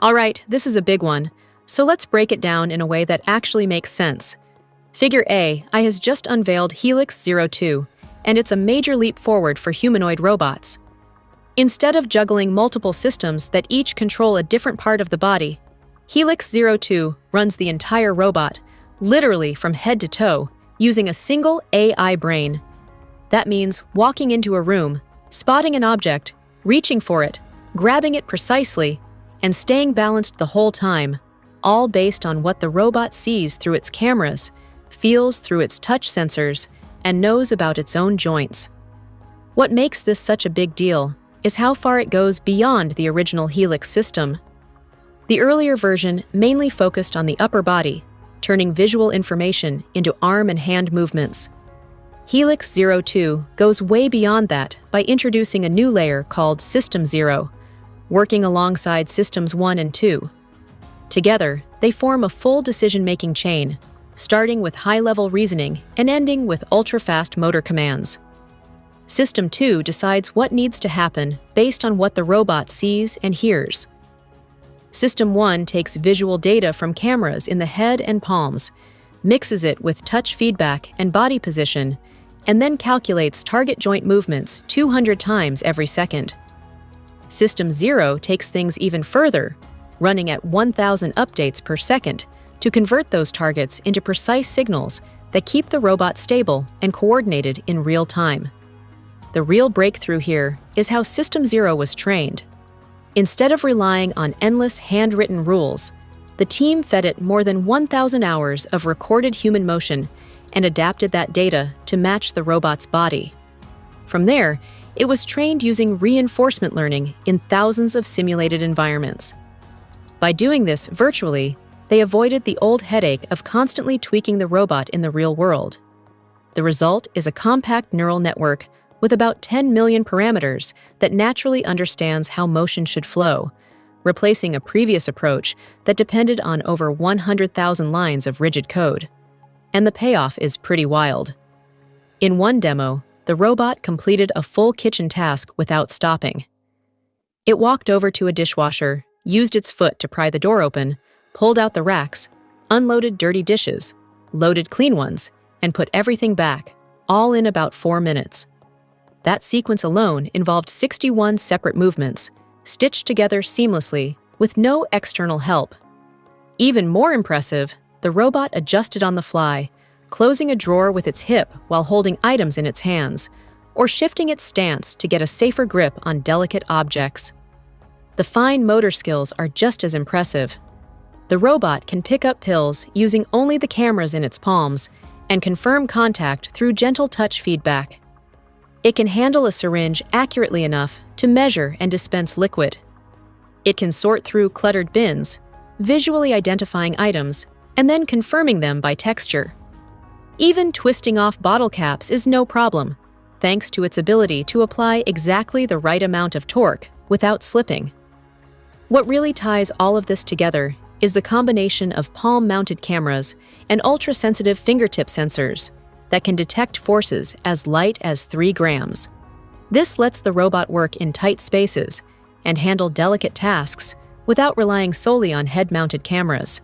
Alright, this is a big one, so let's break it down in a way that actually makes sense. Figure A, I has just unveiled Helix 02, and it's a major leap forward for humanoid robots. Instead of juggling multiple systems that each control a different part of the body, Helix 02 runs the entire robot, literally from head to toe, using a single AI brain. That means walking into a room, spotting an object, reaching for it, grabbing it precisely, and staying balanced the whole time, all based on what the robot sees through its cameras, feels through its touch sensors, and knows about its own joints. What makes this such a big deal is how far it goes beyond the original Helix system. The earlier version mainly focused on the upper body, turning visual information into arm and hand movements. Helix 02 goes way beyond that by introducing a new layer called System 0, working alongside Systems 1 and 2. Together, they form a full decision-making chain, starting with high-level reasoning and ending with ultra-fast motor commands. System 2 decides what needs to happen based on what the robot sees and hears. System 1 takes visual data from cameras in the head and palms, mixes it with touch feedback and body position, and then calculates target joint movements 200 times every second. System 0 takes things even further, running at 1,000 updates per second to convert those targets into precise signals that keep the robot stable and coordinated in real time. The real breakthrough here is how System 0 was trained. Instead of relying on endless handwritten rules, the team fed it more than 1,000 hours of recorded human motion and adapted that data to match the robot's body. From there, it was trained using reinforcement learning in thousands of simulated environments. By doing this virtually, they avoided the old headache of constantly tweaking the robot in the real world. The result is a compact neural network with about 10 million parameters that naturally understands how motion should flow, replacing a previous approach that depended on over 100,000 lines of rigid code. And the payoff is pretty wild. In one demo, the robot completed a full kitchen task without stopping. It walked over to a dishwasher, used its foot to pry the door open, pulled out the racks, unloaded dirty dishes, loaded clean ones, and put everything back, all in about 4 minutes. That sequence alone involved 61 separate movements, stitched together seamlessly, with no external help. Even more impressive, the robot adjusted on the fly, closing a drawer with its hip while holding items in its hands, or shifting its stance to get a safer grip on delicate objects. The fine motor skills are just as impressive. The robot can pick up pills using only the cameras in its palms and confirm contact through gentle touch feedback. It can handle a syringe accurately enough to measure and dispense liquid. It can sort through cluttered bins, visually identifying items, and then confirming them by texture. Even twisting off bottle caps is no problem, thanks to its ability to apply exactly the right amount of torque without slipping. What really ties all of this together is the combination of palm-mounted cameras and ultra-sensitive fingertip sensors that can detect forces as light as 3 grams. This lets the robot work in tight spaces and handle delicate tasks without relying solely on head-mounted cameras.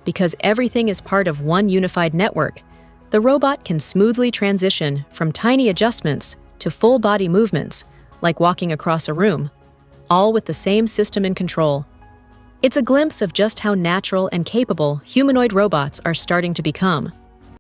Because everything is part of one unified network, the robot can smoothly transition from tiny adjustments to full-body movements, like walking across a room, all with the same system in control. It's a glimpse of just how natural and capable humanoid robots are starting to become.